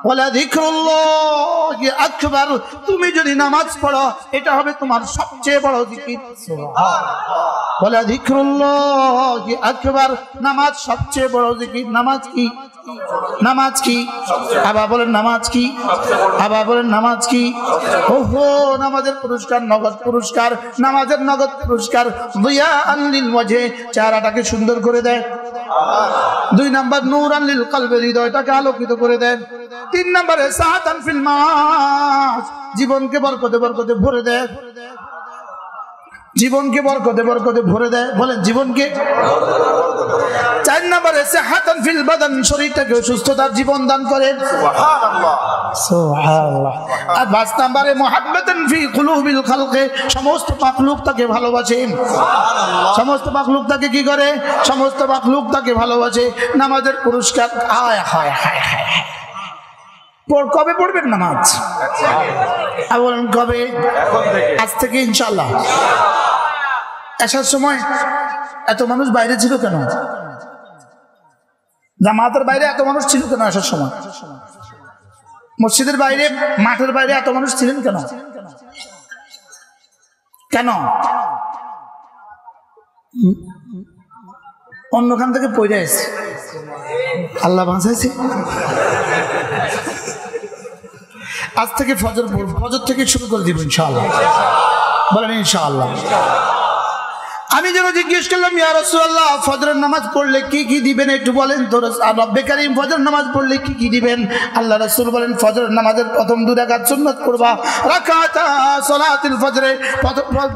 ওয়ালা যিকরুল্লাহি আকবার, তুমি যদি নামাজ পড়ো এটা হবে তোমার সবচেয়ে বড় জিকির। সুবহানাল্লাহ। ওয়ালা যিকরুল্লাহি আকবার, নামাজ সবচেয়ে বড় জিকির। নামাজ কি? নামাজ কি? আবার বলেন নামাজ কি? আবার বলেন নামাজ কি? ওহো, নামাজের পুরস্কার নগদ পুরস্কার, নামাজের নগদ পুরস্কার। দিয়াআন লিল ওয়াজহি, চেহারাটাকে সুন্দর করে দেয়। 2 নাম্বার নূরান লিল কলবি, হৃদয়টাকে আলোকিত করে দেয়। 3 নম্বরে সাআতান ফিল মাস, জীবনকে বরকতে বরকতে ভরে দেয়। জীবনকে বরকতে বরকতে ভরে দেয়। বলেন জীবনকে। 4 নম্বরে সিহাতান ফিল বাদান, শরীরটাকে সুস্থতার জীবন দান করেন। সুবহানাল্লাহ সুবহানাল্লাহ। আর 5 নম্বরে মুহাব্বাতান ফি কুলুবিল খালকি, সমস্ত মাখলুক তাকে ভালোবাসেন। সুবহানাল্লাহ। সমস্ত মাখলুক তাকে কি করে? সমস্ত মাখলুক তাকে ভালোবাসে। নামাজের পুরস্কার। হায় হায় হায় হায়, কবে পড়বেন নামাজ? বলেন কবে? আজ থেকে ইনশাআল্লাহ। আসার সময় এত মানুষ বাইরে ছিল কেন? জামাতের বাইরে এত মানুষ ছিল কেন আসার সময়? মসজিদের বাইরে, মাঠের বাইরে এত মানুষ ছিলেন কেন? কেন? অন্যখান থেকে পড়ে এসেছে, আল্লাহ বাঁচাইছে। আজ থেকে ফজর পড়ব, ফজর থেকে শুরু করে দিব ইনশাআল্লাহ। বলেন ইনশাআল্লাহ। আমি যেন জিজ্ঞেস করলাম, ইয়া রাসূলুল্লাহ, ফজরের নামাজ পড়লে কি কি দিবেন একটু বলেন তো। রব্বে কারীম, ফজর নামাজ পড়লে কি কি দিবেন? আল্লাহ রাসূল বলেন, ফজরের নামাজের প্রথম 2 রাকাত সুন্নাত পড়বা। রাকাতা সালাতুল ফজরে,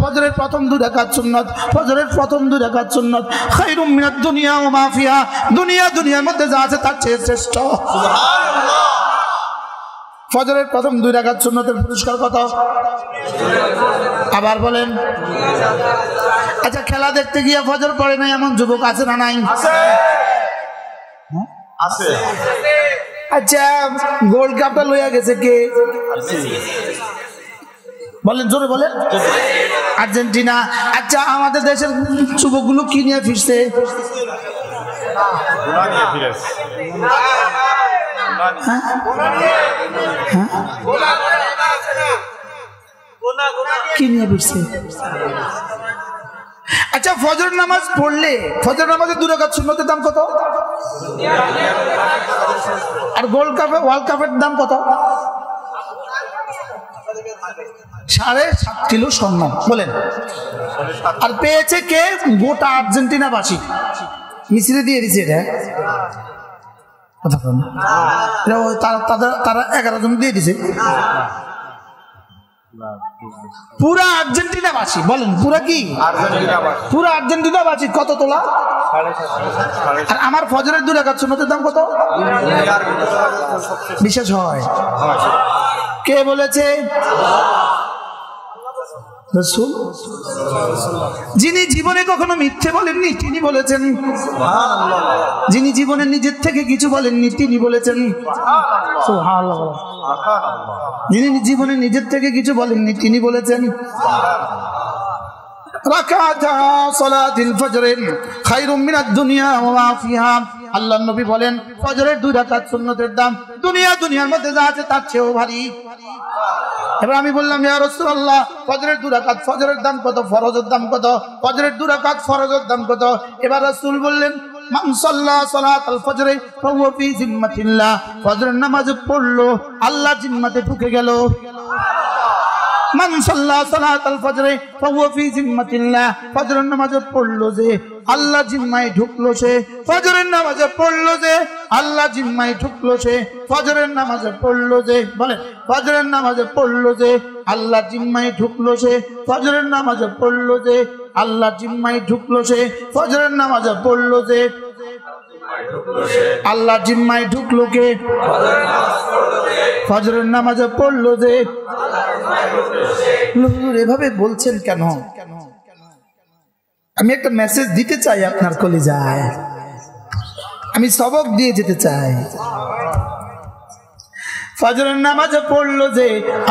ফজরের প্রথম 2 রাকাত সুন্নাত। ফজরের প্রথম 2 রাকাত সুন্নাত। খায়রুম মিনাদ দুনিয়া ওয়া মা ফিহা, দুনিয়ার মধ্যে যা আছে তার চেয়ে শ্রেষ্ঠ। সুবহানাল্লাহ। ফজরের প্রথম 2 রাকাত সুন্নাতের পুরস্কার কত? আবার বলেন। আচ্ছা, খেলা দেখতে গিয়ে ফজর পড়ে নাই এমন যুবক আছে না নাই? আছে। আচ্ছা, গোল্ড কাপটা লইয়া গেছে কে? বলেন জোরে বলেন। আর্জেন্টিনা। আচ্ছা, আমাদের দেশের যুবকগুলো কি নিয়ে ফিরছে? কি নিয়ে ফিরছে? আচ্ছা, ফজর নামাজ পড়লে, ফজর নামাজের 2 রাকাত সুন্নতের দাম কত? আর গোল্ড কাপে, ওয়ার্ল্ড কাপের দাম কত? 7.5 কিলো স্বর্ণ। বলেন। আর পেয়েছে কে? গোটা আর্জেন্টিনাবাসী মিছিলে দিয়ে দিছে। এটা তারা 11 জন দিয়ে দিছে। পুরা আর্জেন্টিনাবাসী। বলেন পুরা কি? পুরা আর্জেন্টিনাবাসী। কত তোলা? আর আমার ফজরের 2 রাকাত সুন্নতের দাম কত? বিশেষ হয়। কে বলেছে? রাসূল। যিনি জীবনে কখনো মিথ্যে বলেননি তিনি বলেছেন। যিনি জীবনে নিজের থেকে কিছু বলেননি তিনি বলেছেন। সুবহানাল্লাহ। যিনি জীবনে নিজের থেকে কিছু বলেননি তিনি বলেছেন। রাকাতা সালাতুল ফজর খায়রুম মিনাদ দুনিয়া ওয়া মা ফিহা, আল্লাহর নবী বলেন ফজরের 2 রাকাত সুন্নতের দাম দুনিয়ার মধ্যে যা আছে তার চেয়েও ভারী। এবার আমি বললাম, ইয়া রাসূলুল্লাহ, ফজরের 2 রাকাত ফজরের দাম কত? ফরজের দাম কত? ফজরের 2 রাকাত ফরজের দাম কত? এবার রাসূল বললেন, মান সাল্লা সালাতাল ফজর ফাহুয়া ফি জিম্মাতিল্লাহ, ফজরের নামাজ পড়লো আল্লাহ জিম্মাতে ঢুকে গেল। মান সাল্লা সালাতাল ফজর ফাহুয়া ফি জিম্মাতিল্লাহ, ফজরের নামাজ পড়লো যে আল্লাহ জিম্মায় ঢুকলো সে। ফজরের নামাজে পড়লো যে আল্লাহ জিম্মায় ঢুকলো সে। ফজরের নামাজে পড়লো যে, বলে ফজরের নামাজে পড়লো যে আল্লাহ জিম্মায় ঢুকলো সে। ফজরের নামাজে পড়লো যে আল্লাহ জিম্মায় ঢুকলো সে। ফজরের নামাজে পড়লো যে আল্লাহ জিম্মায় ঢুকলো কে? ফজরের নামাজে পড়লো যে। এভাবে বলছেন কেন? আমি একটা মেসেজ দিতে চাই আপনার কলিজায়, আমি সবক দিয়ে যেতে চাই। ফজরের নামাজে পড়লো যে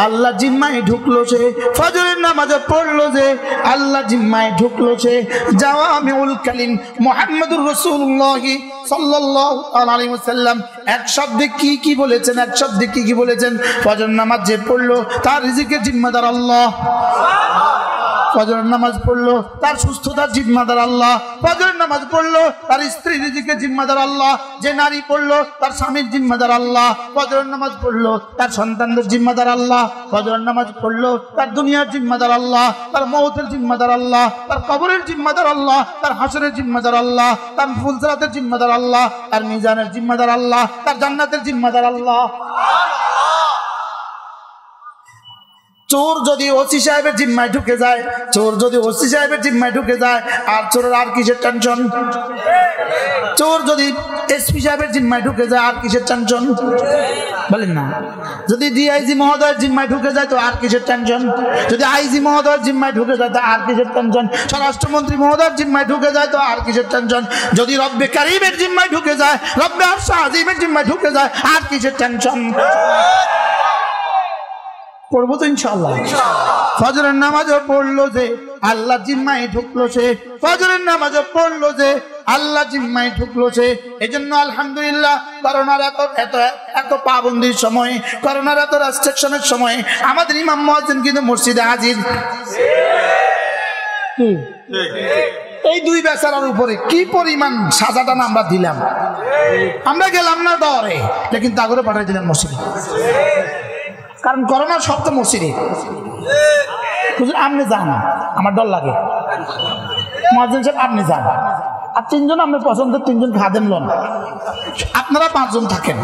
আল্লাহ জিম্মায় ঢুকলো সে, ফজরের নামাজে পড়লো যে আল্লাহ জিম্মায় ঢুকলো সে। জাওয়ামিউল কালিম মুহাম্মদুর রাসূলুল্লাহ সাল্লাল্লাহু আলাইহি ওয়াসাল্লাম এক শব্দে কি কি বলেছেন, এক শব্দে কি কি বলেছেন? ফজরের নামাজ যে পড়লো তার রিজিকের জিম্মাদার আল্লাহ। ফজরের নামাজ পড়লো তার সুস্থতার জিম্মাদার আল্লাহ। ফজরের নামাজ পড়লো তার স্ত্রী রিজিকের জিম্মাদার আল্লাহ। যে নারী পড়লো তার স্বামীর জিম্মাদার আল্লাহ। ফজরের নামাজ পড়লো তার সন্তানদের জিম্মাদার আল্লাহ। ফজরের নামাজ পড়লো তার দুনিয়ার জিম্মাদার আল্লাহ, তার মওতের জিম্মাদার আল্লাহ, তার কবরের জিম্মাদার আল্লাহ, তার হাসরের জিম্মাদার আল্লাহ, তার ফুলসরাতের জিম্মাদার আল্লাহ, তার মিজানের জিম্মাদার আল্লাহ, তার জান্নাতের জিম্মাদার আল্লাহ। চোর যদি ওসি সাহেবের জিম্মায় ঢুকে যায়, চোর যদি ওসি সাহেবের জিম্মায় ঢুকে যায়, আর চোরের আর কিসের টেনশন? চোর যদি এসপি সাহেবের জিম্মায় ঢুকে যায়, আর কিসের টেনশন? বলেন না। যদি ডিআইজি মহোদয়ের জিম্মায় ঢুকে যায় তো আর কিসের টেনশন? যদি আইজি মহোদয়ের জিম্মায় ঢুকে যায় তো আর কিসের টেনশন? স্বরাষ্ট্রমন্ত্রী মহোদয়ের জিম্মায় ঢুকে যায় তো আর কিসের টেনশন? যদি রব্বে কারিমের জিম্মায় ঢুকে যায়, রব্বে আরশ আজিমের জিম্মায় ঢুকে যায়, আর কিসের টেনশন? পড়বো তো ইনশাআল্লাহ। ফজরের নামাজও পড়লো যে আল্লাহ জিম্মায় ঢুকলো সে, ফজরের নামাজও পড়লো যে আল্লাহ জিম্মায় ঢুকলো সে। এজন্য আলহামদুলিল্লাহ করোনার এত পাবন্দির সময়, করোনার এত রেস্ট্রিকশনের সময় আমাদের ইমাম মুয়াজ্জিন কিন্তু মসজিদে হাজির। এই দুই বেচারার উপরে কি পরিমাণ সাজাটা না আমরা দিলাম। আমরা গেলাম না ডরে, কিন্তু তাগরে পাঠাই দিলাম মসজিদে, কারণ করোনার সব তো মসজিদে। আপনি যান, আমার ডর লাগে। মুয়াজ্জিন সাহেব আপনি যান, আর তিনজন আপনার পছন্দের তিনজন খাদেম লন, আপনারা পাঁচজন থাকেন।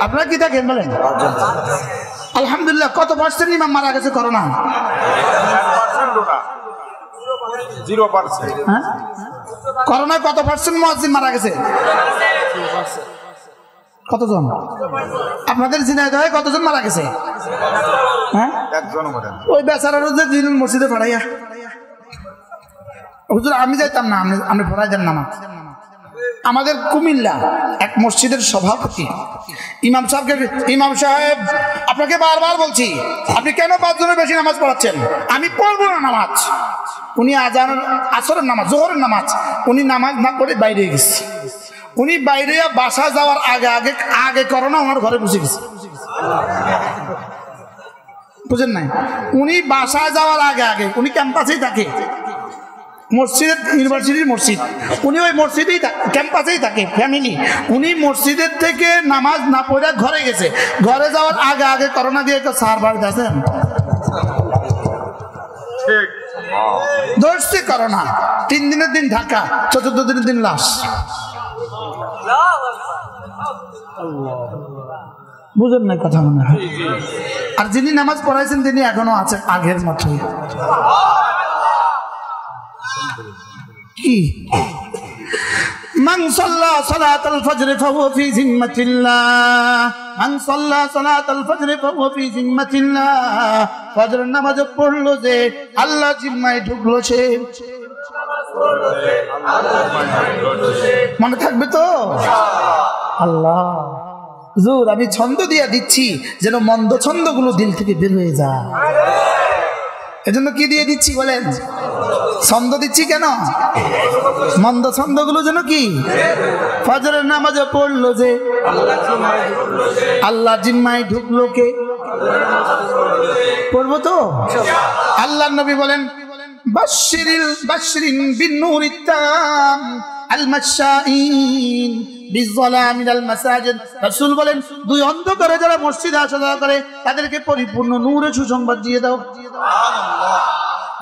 আপনারা কি থাকেন বলেন? আলহামদুলিল্লাহ। কত পার্সেন্ট ইমাম মারা গেছে করোনা? 0%। হ্যাঁ, করোনায় কত পার্সেন্ট মুয়াজ্জিন মারা গেছে? কতজন? আপনাদের ঝিনাইদহে কতজন মারা গেছে? হ্যাঁ, ওই বেচারারও যে দিন মসজিদে পড়াইয়া। হুজুর আমি যাইতাম না, আপনি পড়াই দেন নামাজ। আমাদের কুমিল্লা এক মসজিদের সভাপতি ইমাম সাহেব আপনাকে বারবার বলছি, আপনি কেন 5 জনের বেশি নামাজ পড়াচ্ছেন? আমি পড়বো না নামাজ। উনি আজান, আসরের নামাজ, জোহরের নামাজ উনি নামাজ না পড়ে বাইরে গেছে। উনি বাইরে বাসা যাওয়ার আগে করোনা ওনার ঘরে বসে গেছে, বুঝেন নাই? উনি বাসায় যাওয়ার আগে উনি ক্যাম্পাসেই থাকে, মসজিদের ইউনিভার্সিটির মসজিদ, উনি ওই মসজিদেই ক্যাম্পাসেই থাকে ফ্যামিলি। উনি মসজিদের থেকে নামাজ না পড়ে ঘরে গেছে। ঘরে যাওয়ার আগে করোনা দিয়ে তো সার বাড়িতে আছেন, ধরছে করোনা। 3 দিনের দিন ঢাকা, 14 দিনের দিন লাশ। বুঝেন না কথা মনে হয়? আর যিনি নামাজ পড়াইছেন তিনি এখনো আছেন আগের মতোই। কি মান সাল্লা সালাতাল ফজর ফাহুয়া ফি জিম্মাতিল্লাহ, মান সাল্লা সালাতাল ফজর ফাহুয়া ফি জিম্মাতিল্লাহ। ফজরের নামাজ পড়লো যে আল্লাহ জিম্মায় ঢুকলো সে। মনে থাকবে তো? আল্লাহ হুজুর আমি ছন্দ দিয়া দিচ্ছি যেন মন্দ ছন্দগুলো দিল থেকে বের হয়ে যায়। এজন্য কি দিয়ে দিচ্ছি বলেন? ছন্দ দিচ্ছি কেন? মন্দ ছন্দগুলো যেন কি ফজরের নামাজে পড়লো যে আল্লাহ জিম্মায় ঢুকলো কে? পড়বো তো? আল্লাহর নবী বলেন বাশশিরিন বিন-নূরিত তাম আল-মাশাঈন বিয-যালাম মিনাল মাসাজিদ। রাসূল বলেন 2 অন্ধকারে যারা মসজিদে আসা যাওয়া করে তাদেরকে পরিপূর্ণ নূরে সুসংবাদ দিয়ে দাও।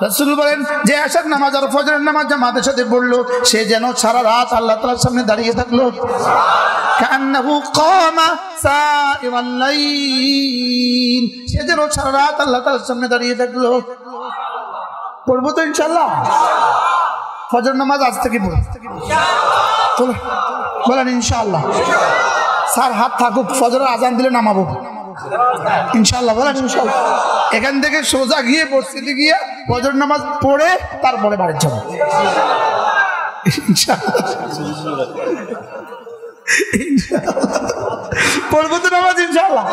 রাসূল বলেন যে আশার নামাজ আর ফজরের নামাজ জামাতের সাথে পড়লো সে যেন সারা রাত আল্লাহ তাআলার সামনে দাঁড়িয়ে থাকলো। কান্নাহু কামা সাইরাল লাইল, সে যেন সারা রাত আল্লাহ তাআলার সামনে দাঁড়িয়ে থাকলো। পড়বো তো ইনশাআল্লাহ? ফজর নামাজ আজ থেকে পড়ব, বলেন ইনশাআল্লাহ। স্যার হাত থাকুক, ফজরের আজান দিলে নামাবো ইনশাআল্লাহ, বলেন ইনশাআল্লাহ। এখান থেকে সোজা গিয়ে মসজিদে গিয়ে ফজর নামাজ পড়ে তারপরে বাড়ি যাবো ইনশাআল্লাহ। পড়বো তো নামাজ ইনশাআল্লাহ।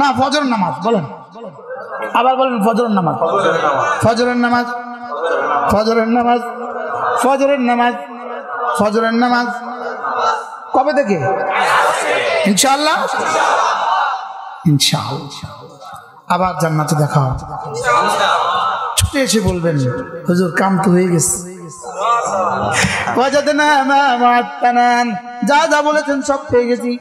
না ফজর নামাজ বলেন, আবার বলেন ফজরের নামাজ, ফজরের নামাজ, ফজরের নামাজ, ফজরের নামাজ, ফজরের নামাজ কবে থেকে? ইনশাআল্লাহ, ইনশাআল্লাহ। আবার জান্নাতে দেখা হবে। ছুটে এসে বলবেন হুজুর কাম তো হয়ে গেছে, যা যা বলেছেন সব পেয়ে গেছি।